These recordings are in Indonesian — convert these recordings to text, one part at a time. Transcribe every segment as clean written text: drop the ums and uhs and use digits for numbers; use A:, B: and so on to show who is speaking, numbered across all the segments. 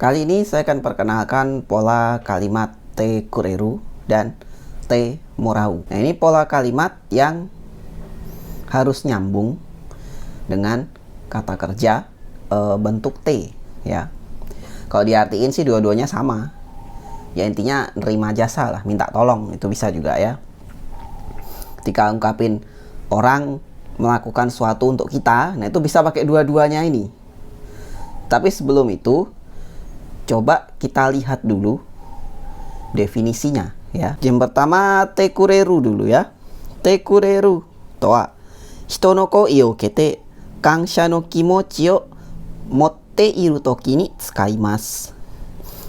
A: Kali ini saya akan perkenalkan pola kalimat te kureru dan te morau. Nah, ini pola kalimat yang harus nyambung dengan kata kerja bentuk te, ya. Kalau diartiin sih dua-duanya sama. Ya intinya nerima jasa lah, minta tolong, itu bisa juga ya. Ketika ungkapin orang melakukan sesuatu untuk kita, nah itu bisa pakai dua-duanya ini. Tapi sebelum itu, coba kita lihat dulu definisinya ya. Yang pertama te kureru dulu ya. Te kureru to wa hito no koi o kete kansha no kimochi o motte iru toki ni tsukaimasu.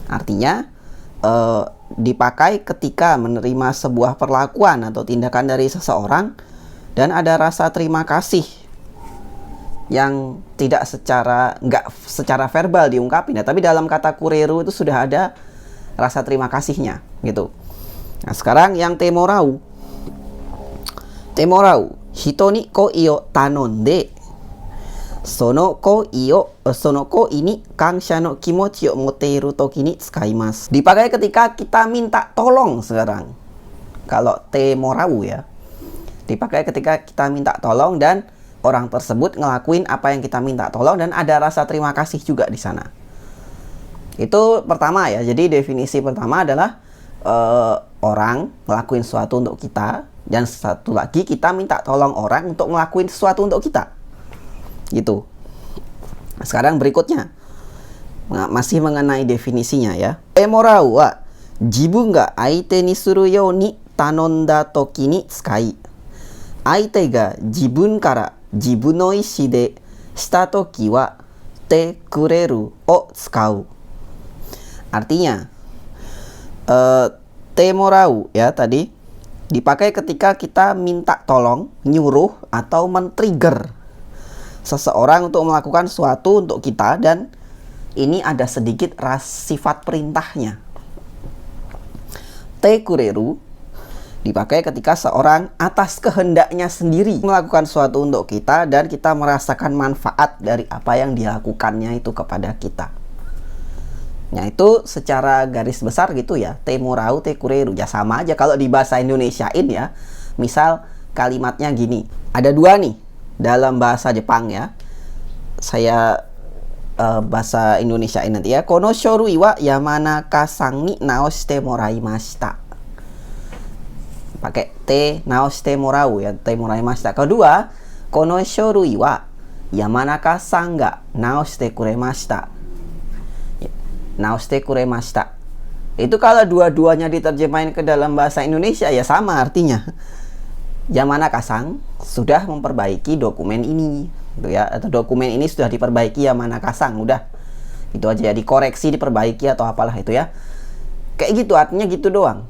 A: Artinya dipakai ketika menerima sebuah perlakuan atau tindakan dari seseorang dan ada rasa terima kasih yang tidak nggak secara verbal diungkapin ya, tapi dalam kata kureru itu sudah ada rasa terima kasihnya gitu. Nah, sekarang yang te morau. Te morau, hito ni koi o tanonde sono koi ni kansha no kimochi o motteiru toki ni tsukaimasu. Dipakai ketika kita minta tolong sekarang. Kalau te morau ya, dipakai ketika kita minta tolong dan orang tersebut ngelakuin apa yang kita minta tolong dan ada rasa terima kasih juga di sana. Itu pertama ya. Jadi definisi pertama adalah orang ngelakuin sesuatu untuk kita, dan satu lagi kita minta tolong orang untuk ngelakuin sesuatu untuk kita. Gitu. Sekarang berikutnya masih mengenai definisinya ya. Morau wa jibun ga aite ni suru you ni tanonda toki ni tsukai. Aite ga jibun kara jibun no ishi de shita toki wa te kureru o tsukau. Artinya te morau ya tadi dipakai ketika kita minta tolong, nyuruh atau men-trigger seseorang untuk melakukan sesuatu untuk kita dan ini ada sedikit sifat perintahnya. Te kureru dipakai ketika seorang atas kehendaknya sendiri melakukan sesuatu untuk kita dan kita merasakan manfaat dari apa yang dilakukannya itu kepada kita. Nah itu secara garis besar gitu ya, te morau, te kureru. Ya sama aja kalau di bahasa Indonesiain ya. Misal kalimatnya gini, ada dua nih dalam bahasa Jepang ya. Saya bahasa Indonesiain nanti ya. Kono shorui wa Yamanaka-san ni naoshite moraimashita. Pakai te naoshite morau ya, te moraimashita. Kedua, kono shorui wa Yamanaka-san ga naoshite kuremashita. Naoshite kuremashita. Itu kalau dua-duanya diterjemahin ke dalam bahasa Indonesia ya sama artinya. Yamanaka-san sudah memperbaiki dokumen ini gitu ya, atau dokumen ini sudah diperbaiki Yamanaka-san, udah. Itu aja ya, dikoreksi, diperbaiki atau apalah itu ya. Kayak gitu artinya gitu doang.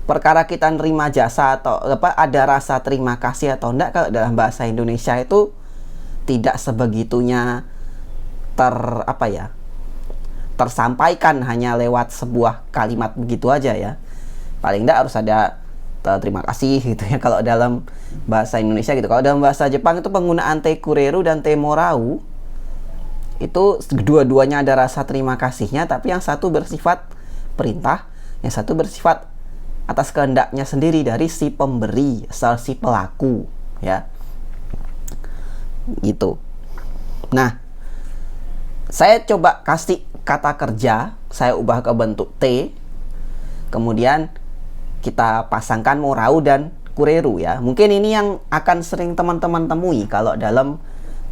A: Perkara kita nerima jasa atau ada rasa terima kasih atau enggak, kalau dalam bahasa Indonesia itu tidak sebegitunya tersampaikan hanya lewat sebuah kalimat begitu aja ya. Paling enggak harus ada terima kasih gitu ya kalau dalam bahasa Indonesia gitu. Kalau dalam bahasa Jepang itu penggunaan te kureru dan te morau itu dua-duanya ada rasa terima kasihnya, tapi yang satu bersifat perintah, yang satu bersifat atas kehendaknya sendiri dari si pemberi, si pelaku ya. Gitu. Nah, saya coba kasih kata kerja, saya ubah ke bentuk te. Kemudian kita pasangkan morau dan kureru ya. Mungkin ini yang akan sering teman-teman temui kalau dalam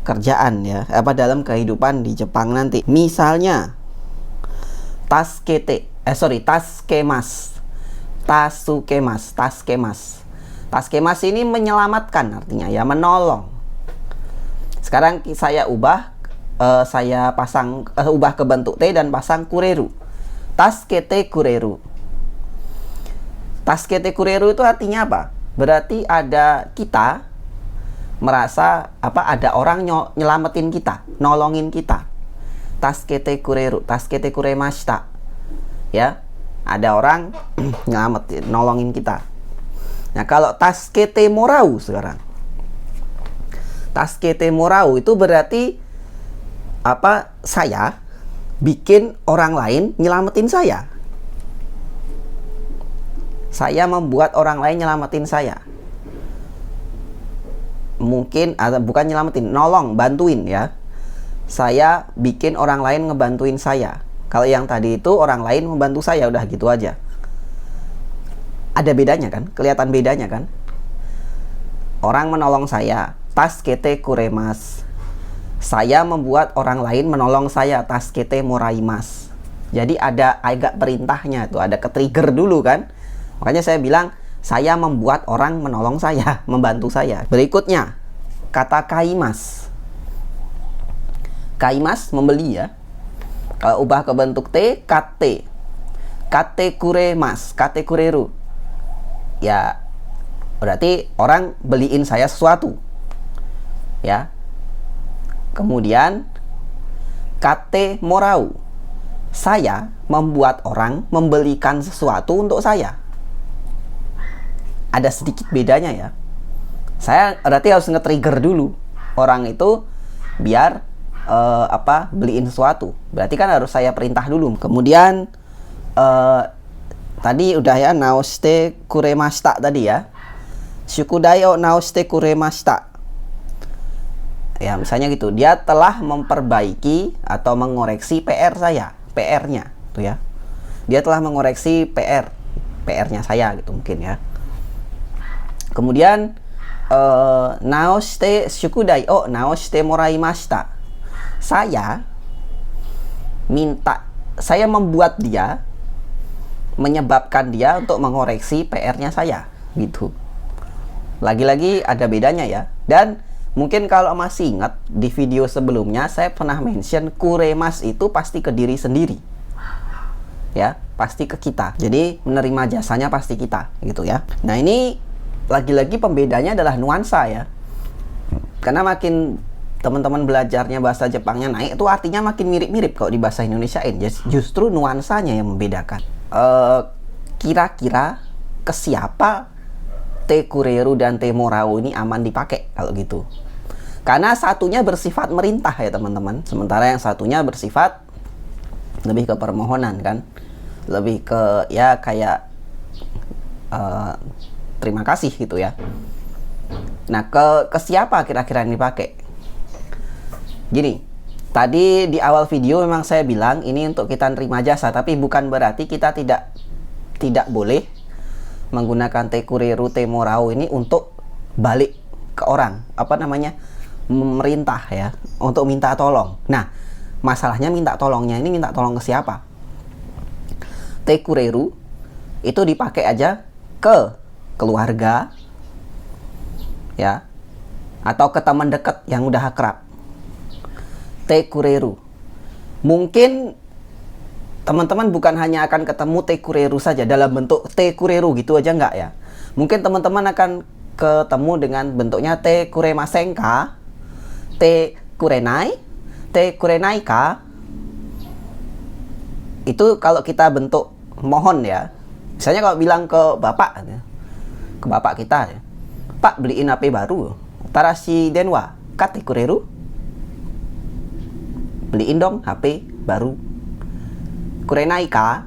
A: kerjaan ya, dalam kehidupan di Jepang nanti. Misalnya taskemas. Taskemas ini menyelamatkan artinya ya, menolong. Sekarang saya ubah ubah ke bentuk te dan pasang kureru. Taskete kureru. Taskete kureru itu artinya apa? Berarti ada kita merasa ada orang nyelamatin kita, nolongin kita. Taskete kureru, taskete kuremashita. Ya, ada orang nyelamatin, nolongin kita. Nah, kalau taskete morau sekarang. Taskete morau itu berarti saya bikin orang lain nyelamatin saya. Saya membuat orang lain nyelamatin saya. Mungkin, atau bukan nyelamatin, nolong, bantuin ya. Saya bikin orang lain ngebantuin saya. Kalau yang tadi itu orang lain membantu saya, udah gitu aja. Ada bedanya kan? Kelihatan bedanya kan? Orang menolong saya, taskete kuremas. Saya membuat orang lain menolong saya, taskete moraimas. Jadi ada agak perintahnya tuh, ada ke-trigger dulu kan? Makanya saya bilang, saya membuat orang menolong saya, membantu saya. Berikutnya, kata kaimas. Kaimas, membeli ya. Kalau ubah ke bentuk T, kate. Kate kuremas, kate kureru. Ya, berarti orang beliin saya sesuatu. Ya. Kemudian, kate morau. Saya membuat orang membelikan sesuatu untuk saya. Ada sedikit bedanya ya. Saya berarti harus nge-trigger dulu orang itu biar beliin sesuatu. Berarti kan harus saya perintah dulu. Kemudian tadi udah ya, naoshite kuremashita tadi ya. Shukudai o naoshite kuremashita. Ya, misalnya gitu. Dia telah memperbaiki atau mengoreksi PR saya, PR-nya tuh ya. Dia telah mengoreksi PR-nya saya gitu mungkin ya. Kemudian naoshite shukudai o naoshite moraimashita. Saya membuat dia, menyebabkan dia untuk mengoreksi PR-nya saya gitu. Lagi-lagi ada bedanya ya. Dan mungkin kalau masih ingat di video sebelumnya saya pernah mention kuremas itu pasti ke diri sendiri. Ya, pasti ke kita. Jadi menerima jasanya pasti kita gitu ya. Nah, ini lagi-lagi pembedanya adalah nuansa ya. Karena makin teman-teman belajarnya bahasa Jepangnya naik, itu artinya makin mirip-mirip kalau di bahasa Indonesiain. Justru nuansanya yang membedakan. Kira-kira ke siapa te kureru dan te morau ini aman dipakai kalau gitu? Karena satunya bersifat merintah ya teman-teman, sementara yang satunya bersifat lebih ke permohonan kan, lebih ke ya kayak terima kasih gitu ya. Nah, ke siapa kira-kira yang dipakai? Gini, tadi di awal video memang saya bilang ini untuk kita nerima jasa, tapi bukan berarti kita tidak boleh menggunakan te kureru te morau ini untuk balik ke orang, memerintah ya, untuk minta tolong. Nah, masalahnya minta tolongnya ini minta tolong ke siapa? Te kureru itu dipakai aja ke keluarga ya, atau ke teman dekat yang udah akrab. Te kureru, mungkin teman-teman bukan hanya akan ketemu te kureru saja dalam bentuk te kureru gitu aja enggak ya. Mungkin teman-teman akan ketemu dengan bentuknya te kuremasen ka, te kurenai ka. Itu kalau kita bentuk mohon ya. Misalnya kalau bilang ke bapak kita ya, Pak beliin HP baru, tarashi denwa kate kureru. Beliin dong HP baru. Kurenai ka,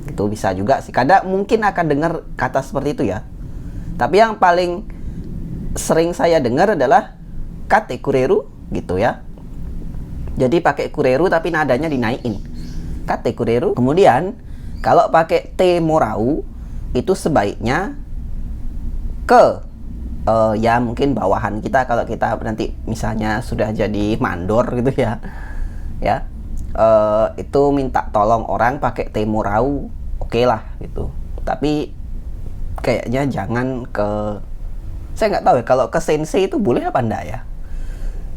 A: itu bisa juga sih. Kadang mungkin akan dengar kata seperti itu ya. Tapi yang paling sering saya dengar adalah kate kureru gitu ya. Jadi pakai kureru tapi nadanya dinaikin. Kate kureru. Kemudian kalau pakai te morau itu sebaiknya ke ya mungkin bawahan kita, kalau kita nanti misalnya sudah jadi mandor gitu ya. Ya. Itu minta tolong orang pakai te morau, oke lah gitu. Tapi kayaknya jangan ke, saya nggak tahu ya kalau ke sensei itu boleh apa enggak ya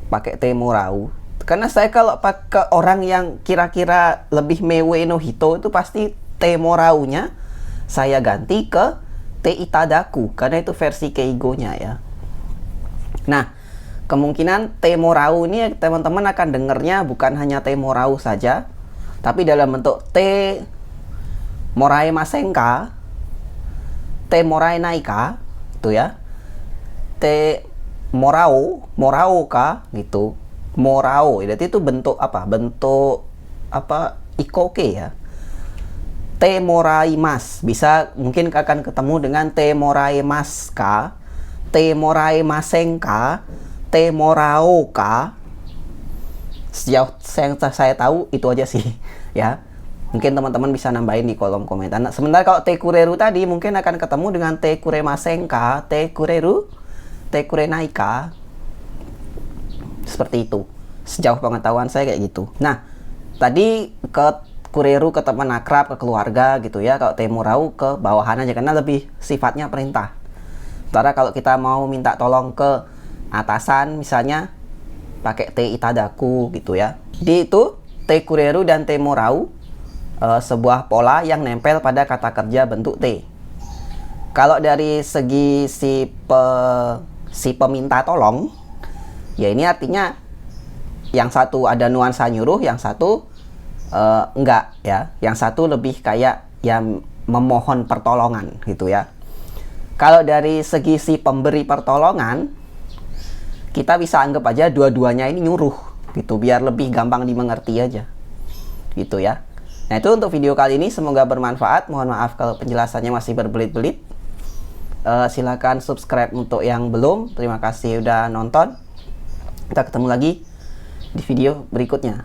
A: pakai te morau. Karena saya kalau pakai orang yang kira-kira lebih mewe no hito itu pasti te moraunya saya ganti ke te itadaku, karena itu versi keigonya ya. Nah, kemungkinan te morau ini teman-teman akan dengarnya bukan hanya te morau saja, tapi dalam bentuk te morai masenka, te morai naika, itu ya. Te morau ka gitu. Morau, berarti itu bentuk apa? Bentuk apa ikoke ya. Te moraimasu. Bisa mungkin akan ketemu dengan te moraimasu ka, te moraimasen ka, te morao ka. Sejauh yang saya tahu itu aja sih ya. Mungkin teman-teman bisa nambahin di kolom komentar. Nah, sementara kalau te kureru tadi mungkin akan ketemu dengan te kuremasen ka, te kureru, te kurenai ka. Seperti itu. Sejauh pengetahuan saya kayak gitu. Nah, tadi ke kureru ke teman akrab, ke keluarga gitu ya. Kalau te morau ke bawahan aja karena lebih sifatnya perintah. Sementara kalau kita mau minta tolong ke atasan misalnya pakai te itadaku gitu ya. Jadi itu te kureru dan te morau sebuah pola yang nempel pada kata kerja bentuk T. Kalau dari segi si peminta tolong, ya ini artinya yang satu ada nuansa nyuruh, yang satu enggak ya. Yang satu lebih kayak yang memohon pertolongan gitu ya. Kalau dari segi si pemberi pertolongan, kita bisa anggap aja dua-duanya ini nyuruh gitu, biar lebih gampang dimengerti aja gitu ya. Nah itu untuk video kali ini, semoga bermanfaat. Mohon maaf kalau penjelasannya masih berbelit-belit. Silahkan subscribe untuk yang belum. Terima kasih udah nonton. Kita ketemu lagi di video berikutnya.